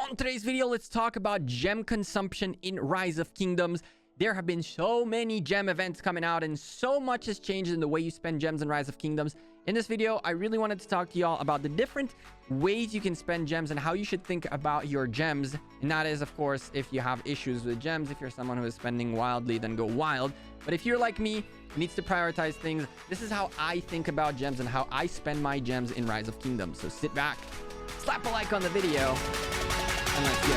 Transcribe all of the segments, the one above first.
On today's video, let's talk about gem consumption in Rise of Kingdoms. There have been so many gem events coming out and so much has changed in the way you spend gems in Rise of Kingdoms. In this video, I really wanted to talk to y'all about the different ways you can spend gems and how you should think about your gems. And that is, of course, if you have issues with gems. If you're someone who is spending wildly, then go wild. But if you're like me, who needs to prioritize things, this is how I think about gems and how I spend my gems in Rise of Kingdoms. So sit back, slap a like on the video, and let's go.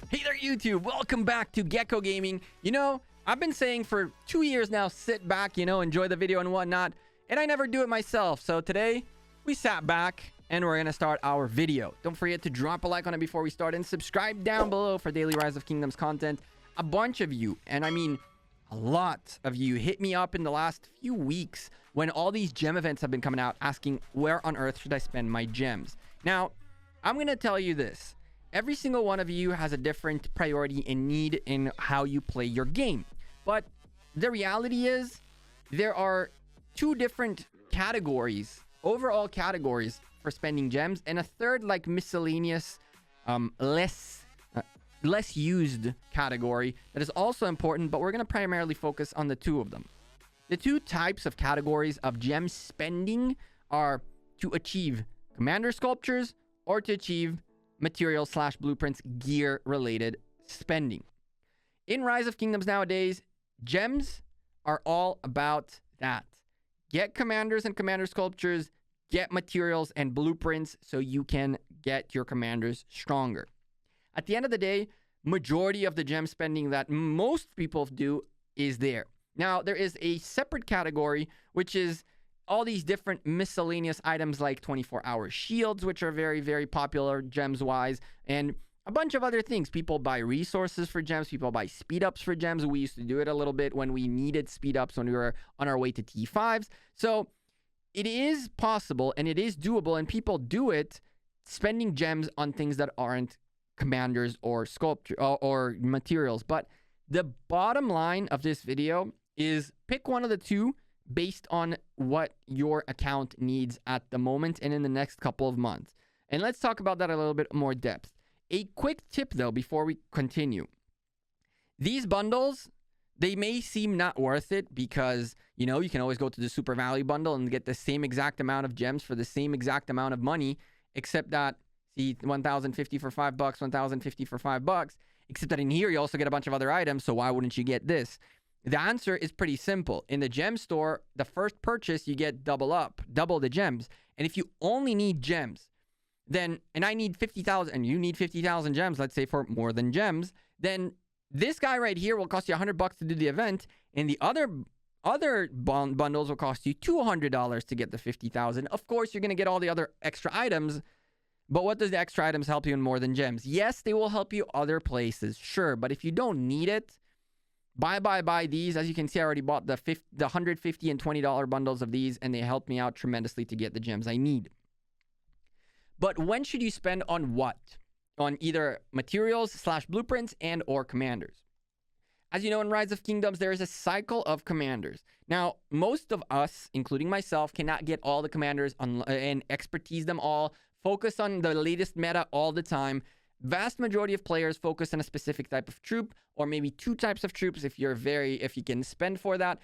Hey there, YouTube. Welcome back to Gekko Gaming. You know, I've been saying for 2 years now, sit back, enjoy the video and whatnot, and I never do it myself. So today, we sat back and we're going to start our video. Don't forget to drop a like on it before we start and subscribe down below for daily Rise of Kingdoms content. A bunch of you, and I mean a lot of you, hit me up in the last few weeks when all these gem events have been coming out asking where on earth should I spend my gems. Now, I'm going to tell you this. Every single one of you has a different priority and need in how you play your game. But the reality is there are two different categories, overall categories for spending gems, and a third like miscellaneous, less used category that is also important, but we're going to primarily focus on the two of them. The two types of categories of gem spending are to achieve commander sculptures or to achieve material / blueprints gear related spending. In Rise of Kingdoms nowadays, gems are all about that. Get commanders and commander sculptures, get materials and blueprints so you can get your commanders stronger. At the end of the day, majority of the gem spending that most people do is there. Now, there is a separate category, which is all these different miscellaneous items like 24-hour shields, which are very, very popular gems-wise, and a bunch of other things. People buy resources for gems. People buy speed-ups for gems. We used to do it a little bit when we needed speed-ups when we were on our way to T5s. So it is possible and it is doable, and people do it spending gems on things that aren't commanders or sculpture or materials. But the bottom line of this video is pick one of the two based on what your account needs at the moment and in the next couple of months. And let's talk about that a little bit more depth. A quick tip though before we continue. These bundles, they may seem not worth it because, you can always go to the super value bundle and get the same exact amount of gems for the same exact amount of money, except that, see, 1,050 for $5, 1,050 for $5, except that in here you also get a bunch of other items, so why wouldn't you get this? The answer is pretty simple. In the gem store, the first purchase you get double the gems. And if you only need gems, then, and I need 50,000 and you need 50,000 gems, let's say for more than gems, then this guy right here will cost you $100 to do the event, and the other bundles will cost you $200 to get the 50,000. Of course, you're going to get all the other extra items, but what does the extra items help you in more than gems? Yes, they will help you other places, sure, but if you don't need it, buy these. As you can see, I already bought the $150 and $20 bundles of these, and they helped me out tremendously to get the gems I need. But when should you spend on what? On either materials / blueprints and or commanders. As you know, in Rise of Kingdoms, there is a cycle of commanders. Now, most of us, including myself, cannot get all the commanders and expertise them all, focus on the latest meta all the time. Vast majority of players focus on a specific type of troop, or maybe two types of troops if you can spend for that.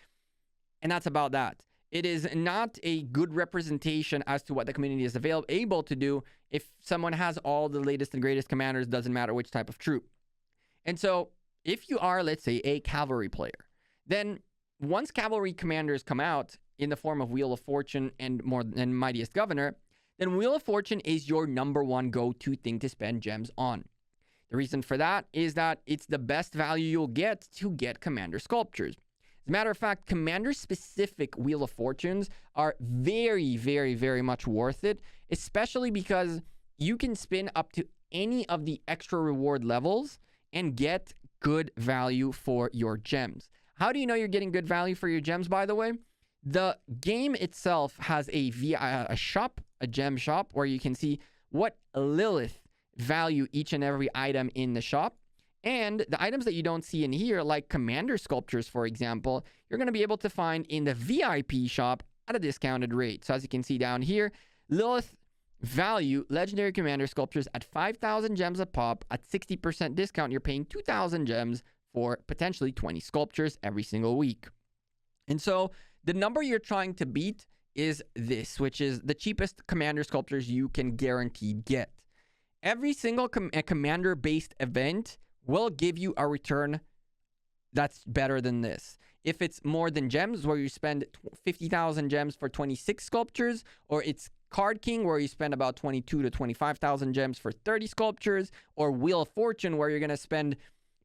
And that's about that. It is not a good representation as to what the community is able to do if someone has all the latest and greatest commanders, doesn't matter which type of troop. And so if you are, let's say, a cavalry player, then once cavalry commanders come out in the form of Wheel of Fortune and Mightiest Governor, then Wheel of Fortune is your number one go-to thing to spend gems on. The reason for that is that it's the best value you'll get to get commander sculptures. As a matter of fact, commander-specific Wheel of Fortunes are very, very, very much worth it, especially because you can spin up to any of the extra reward levels and get good value for your gems. How do you know you're getting good value for your gems, by the way? The game itself has a gem shop, where you can see what Lilith value each and every item in the shop. And the items that you don't see in here, like commander sculptures, for example, you're going to be able to find in the VIP shop at a discounted rate. So as you can see down here, Lilith value legendary commander sculptures at 5,000 gems a pop at 60% discount. You're paying 2,000 gems for potentially 20 sculptures every single week. And so the number you're trying to beat is this, which is the cheapest commander sculptures you can guaranteed get. Every single commander-based event will give you a return that's better than this. If it's more than gems, where you spend 50,000 gems for 26 sculptures, or it's Card King, where you spend about 22 to 25,000 gems for 30 sculptures, or Wheel of Fortune, where you're going to spend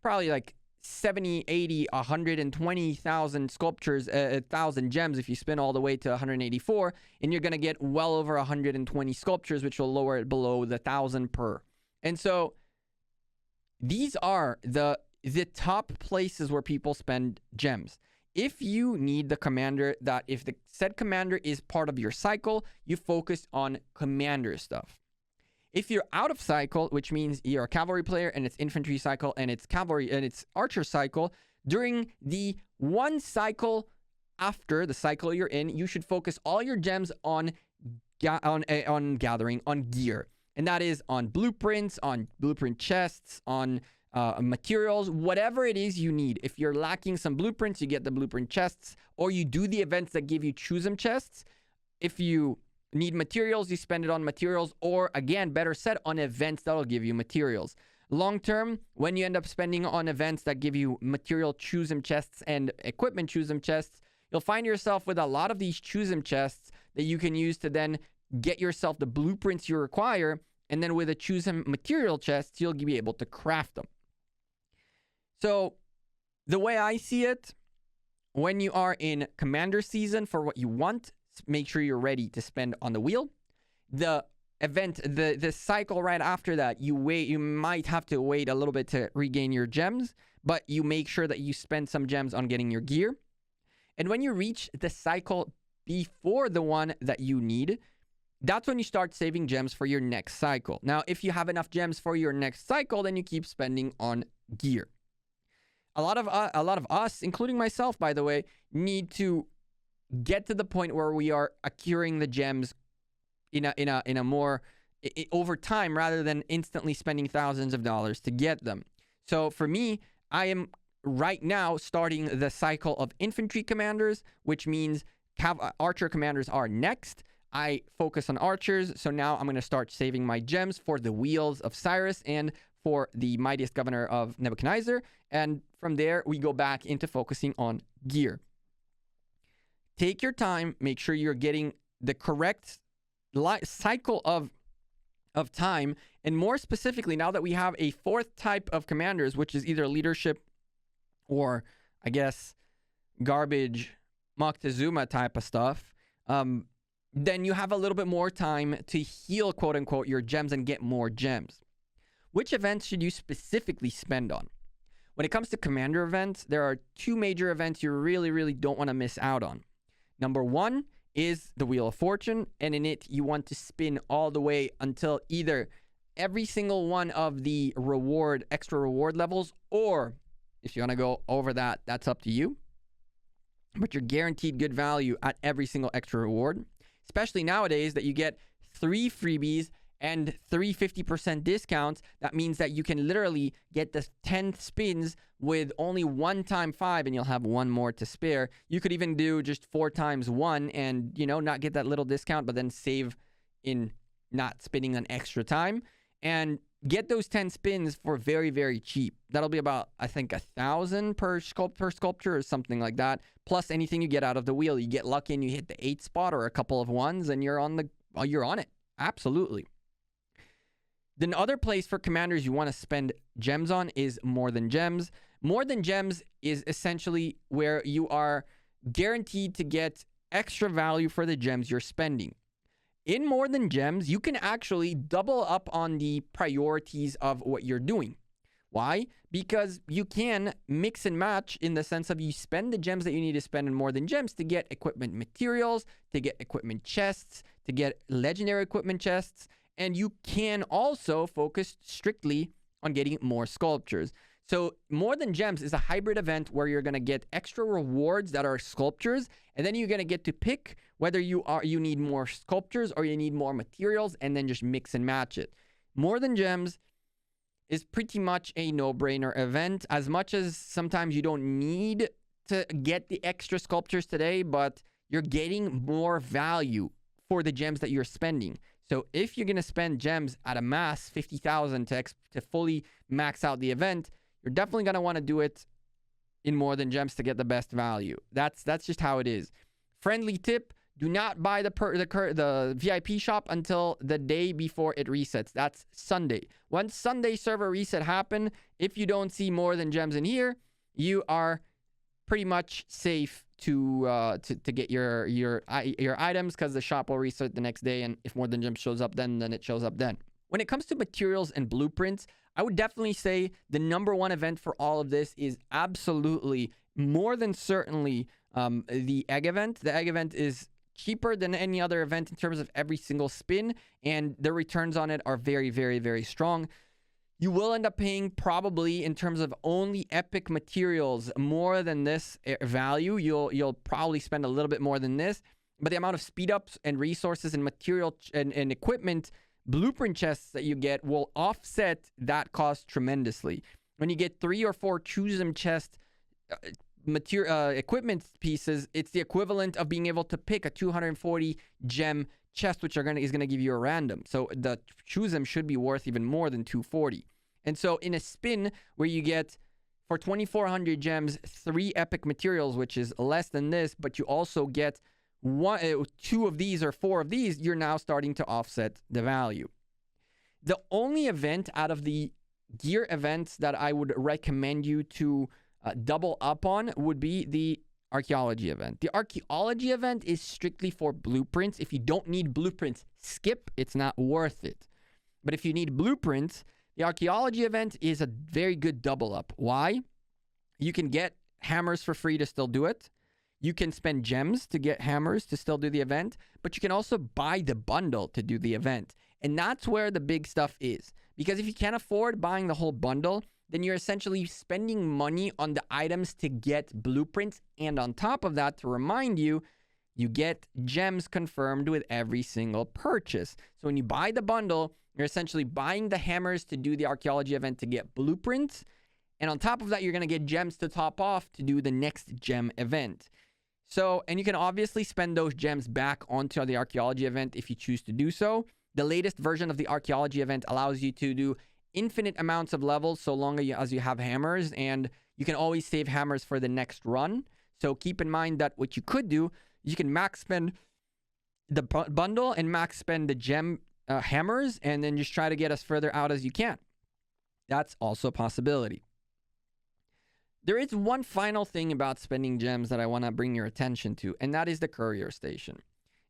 probably like 70, 80, 120,000 sculptures, 1,000 gems if you spin all the way to 184, and you're going to get well over 120 sculptures, which will lower it below the 1,000 per. And so these are the top places where people spend gems. If you need the commander, that if the said commander is part of your cycle, you focus on commander stuff. If you're out of cycle, which means you're a cavalry player and it's infantry cycle and it's cavalry and it's archer cycle, during the one cycle after the cycle you're in, you should focus all your gems on gathering, on gear. And that is on blueprints, on blueprint chests, on materials, whatever it is you need. If you're lacking some blueprints, you get the blueprint chests, or you do the events that give you choose them chests. If you need materials, you spend it on materials, or again, better said, on events that'll give you materials. Long term, when you end up spending on events that give you material choose them chests and equipment choose them chests, you'll find yourself with a lot of these choose them chests that you can use to then get yourself the blueprints you require, and then with a choose them material chests, you'll be able to craft them. So the way I see it, when you are in commander season for what you want, make sure you're ready to spend on the wheel. The event, the cycle right after that, you might have to wait a little bit to regain your gems, but you make sure that you spend some gems on getting your gear. And when you reach the cycle before the one that you need, that's when you start saving gems for your next cycle. Now, if you have enough gems for your next cycle, then you keep spending on gear. A lot of us, including myself, by the way, need to get to the point where we are accruing the gems in a more over time, rather than instantly spending thousands of dollars to get them. So for me, I am right now starting the cycle of infantry commanders, which means archer commanders are next. I focus on archers, so now I'm going to start saving my gems for the Wheels of Cyrus and for the Mightiest Governor of Nebuchadnezzar, and from there we go back into focusing on gear. Take your time, make sure you're getting the correct cycle of time, and more specifically, now that we have a fourth type of commanders, which is either leadership or, I guess, garbage Moctezuma type of stuff, then you have a little bit more time to heal, quote unquote, your gems and get more gems. Which events should you specifically spend on? When it comes to commander events, there are two major events you really, really don't want to miss out on. Number one is the Wheel of Fortune, and in it, you want to spin all the way until either every single one of the extra reward levels, or if you want to go over that, that's up to you. But you're guaranteed good value at every single extra reward, especially nowadays that you get 3 freebies and 3 50% discounts. That means that you can literally get the 10 spins with only 1 time 5, and you'll have 1 more to spare. You could even do just 4 times 1 and, not get that little discount, but then save in not spinning an extra time and get those 10 spins for very, very cheap. That'll be about, I think, 1,000 per sculpture or something like that. Plus anything you get out of the wheel. You get lucky and you hit the 8 spot or a couple of 1s, and you're on it. Absolutely. The other place for commanders you want to spend gems on is More Than Gems. More Than Gems is essentially where you are guaranteed to get extra value for the gems you're spending. In More Than Gems, you can actually double up on the priorities of what you're doing. Why? Because you can mix and match, in the sense of you spend the gems that you need to spend in More Than Gems to get equipment materials, to get equipment chests, to get legendary equipment chests, and you can also focus strictly on getting more sculptures. So More Than Gems is a hybrid event where you're going to get extra rewards that are sculptures, and then you're going to get to pick whether you need more sculptures or you need more materials, and then just mix and match it. More Than Gems is pretty much a no-brainer event, as much as sometimes you don't need to get the extra sculptures today, but you're getting more value for the gems that you're spending. So if you're going to spend gems at a mass 50,000 to fully max out the event, you're definitely going to want to do it in More Than Gems to get the best value. That's just how it is. Friendly tip: do not buy the VIP shop until the day before it resets. That's Sunday. Once Sunday server reset happen, if you don't see More Than Gems in here, you are pretty much safe to get your items, because the shop will reset the next day, and if More Than Gems shows up then it shows up then. When it comes to materials and blueprints, I would definitely say the number one event for all of this is absolutely, more than certainly, the egg event. The egg event is cheaper than any other event in terms of every single spin, and the returns on it are very, very, very strong. You will end up paying, probably in terms of only epic materials, more than this value. You'll probably spend a little bit more than this, but the amount of speed ups and resources and material and equipment blueprint chests that you get will offset that cost tremendously. When you get 3 or 4 choose them chest equipment pieces, it's the equivalent of being able to pick a 240 gem chest, which is going to give you a random. So the choose them should be worth even more than 240. And so in a spin where you get, for 2,400 gems, 3 epic materials, which is less than this, but you also get 2 of these or 4 of these, you're now starting to offset the value. The only event out of the gear events that I would recommend you to double up on would be the archaeology event. The archaeology event is strictly for blueprints. If you don't need blueprints, skip. It's not worth it. But if you need blueprints, the archaeology event is a very good double up. Why? You can get hammers for free to still do it. You can spend gems to get hammers to still do the event, but you can also buy the bundle to do the event. And that's where the big stuff is. Because if you can't afford buying the whole bundle, then you're essentially spending money on the items to get blueprints. And on top of that, to remind you, you get gems confirmed with every single purchase. So when you buy the bundle, you're essentially buying the hammers to do the archaeology event to get blueprints. And on top of that, you're going to get gems to top off to do the next gem event. So, and you can obviously spend those gems back onto the archaeology event if you choose to do so. The latest version of the archaeology event allows you to do infinite amounts of levels so long as you have hammers, and you can always save hammers for the next run. So keep in mind that what you could do, you can max spend the bundle and max spend the gem hammers, and then just try to get as further out as you can. That's also a possibility. There is one final thing about spending gems that I want to bring your attention to, and that is the courier station.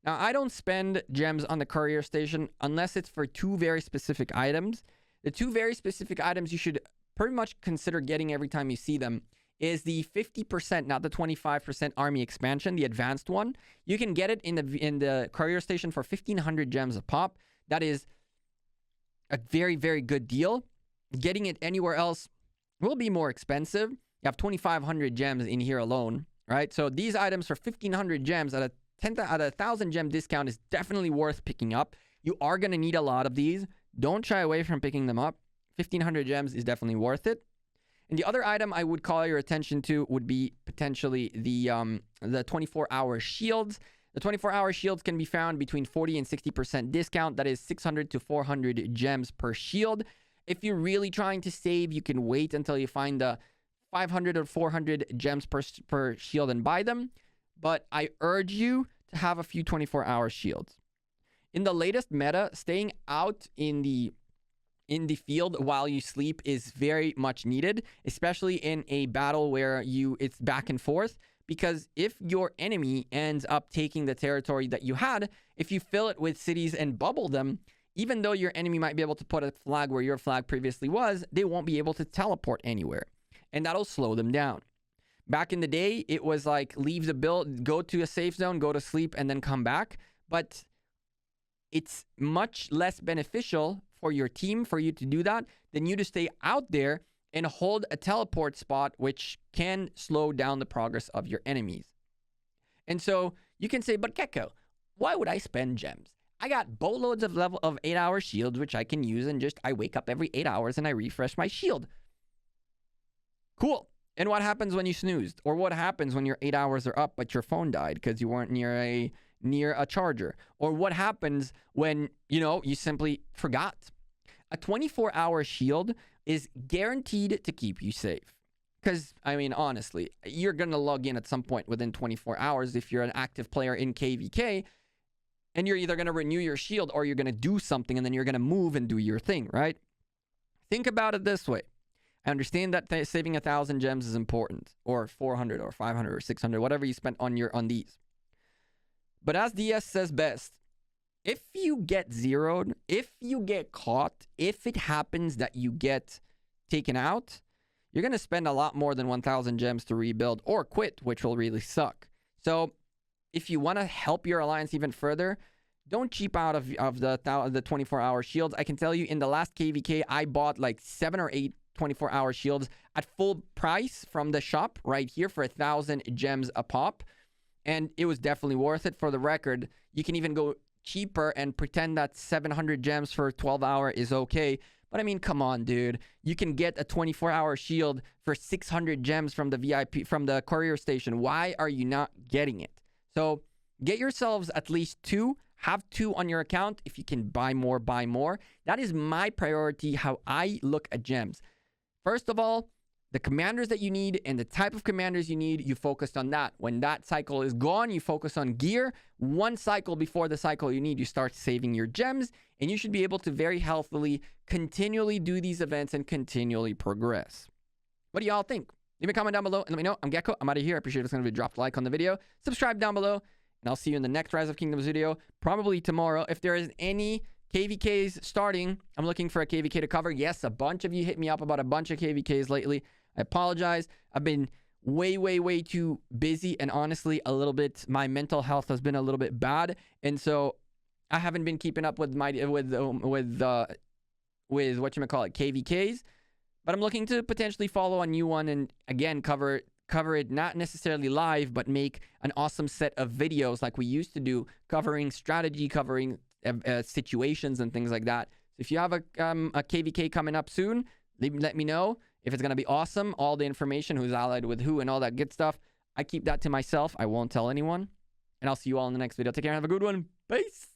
Now, I don't spend gems on the courier station unless it's for 2 very specific items. The 2 very specific items you should pretty much consider getting every time you see them is the 50%, not the 25% army expansion, the advanced one. You can get it in the courier station for 1,500 gems a pop. That is a very, very good deal. Getting it anywhere else will be more expensive. You have 2,500 gems in here alone, right? So these items for 1,500 gems at a 1,000 gem discount is definitely worth picking up. You are going to need a lot of these. Don't shy away from picking them up. 1,500 gems is definitely worth it. And the other item I would call your attention to would be potentially the 24-hour shields. The 24-hour shields can be found between 40 and 60% discount. That is 600 to 400 gems per shield. If you're really trying to save, you can wait until you find the 500 or 400 gems per shield and buy them. But I urge you to have a few 24-hour shields. In the latest meta, staying out in the field while you sleep is very much needed, especially in a battle where it's back and forth. Because if your enemy ends up taking the territory that you had, if you fill it with cities and bubble them, even though your enemy might be able to put a flag where your flag previously was, they won't be able to teleport anywhere. And that'll slow them down. Back in the day, it was like leave the build, go to a safe zone, go to sleep, and then come back. But it's much less beneficial for your team for you to do that than you to stay out there and hold a teleport spot, which can slow down the progress of your enemies. And so you can say, but Gekko, why would I spend gems? I got boatloads of level of 8-hour shields, which I can use, and just I wake up every 8 hours and I refresh my shield. Cool. And what happens when you snoozed? Or what happens when your 8 hours are up, but your phone died because you weren't near a charger? Or what happens when, you simply forgot? A 24-hour shield is guaranteed to keep you safe. Because, honestly, you're going to log in at some point within 24 hours if you're an active player in KVK, and you're either going to renew your shield or you're going to do something, and then you're going to move and do your thing, right? Think about it this way. I understand that saving 1,000 gems is important, or 400 or 500 or 600, whatever you spent on these. But as DS says best, if you get zeroed, if you get caught, if it happens that you get taken out, you're going to spend a lot more than 1,000 gems to rebuild or quit, which will really suck. So if you want to help your alliance even further, don't cheap out of the 24-hour shields. I can tell you in the last KVK, I bought like 7 or 8 24-hour shields at full price from the shop right here for 1,000 gems a pop. And it was definitely worth it. For the record, you can even go cheaper and pretend that 700 gems for 12-hour is okay. But come on, dude. You can get a 24-hour shield for 600 gems from the VIP, from the courier station. Why are you not getting it? So get yourselves at least 2. Have 2 on your account. If you can buy more, buy more. That is my priority, how I look at gems. First of all, the commanders that you need and the type of commanders you need, you focused on that. When that cycle is gone, you focus on gear. One cycle before the cycle you need, you start saving your gems, and you should be able to very healthily continually do these events and continually progress. What do y'all think? Leave a comment down below and let me know. I'm Gekko. I'm out of here. I appreciate it's going to be dropped a like on the video. Subscribe down below, and I'll see you in the next Rise of Kingdoms video, probably tomorrow. If there is any KVKs starting, I'm looking for a KVK to cover. Yes, a bunch of you hit me up about a bunch of KVKs lately. I apologize. I've been way too busy, and honestly, a little bit, my mental health has been a little bit bad, and so I haven't been keeping up with whatchamacallit, KVKs, but I'm looking to potentially follow a new one and again cover it, not necessarily live, but make an awesome set of videos like we used to do, covering strategy, covering situations and things like that. So if you have a KVK coming up soon, let me know. If it's going to be awesome, all the information, who's allied with who and all that good stuff, I keep that to myself. I won't tell anyone. And I'll see you all in the next video. Take care and have a good one. Peace.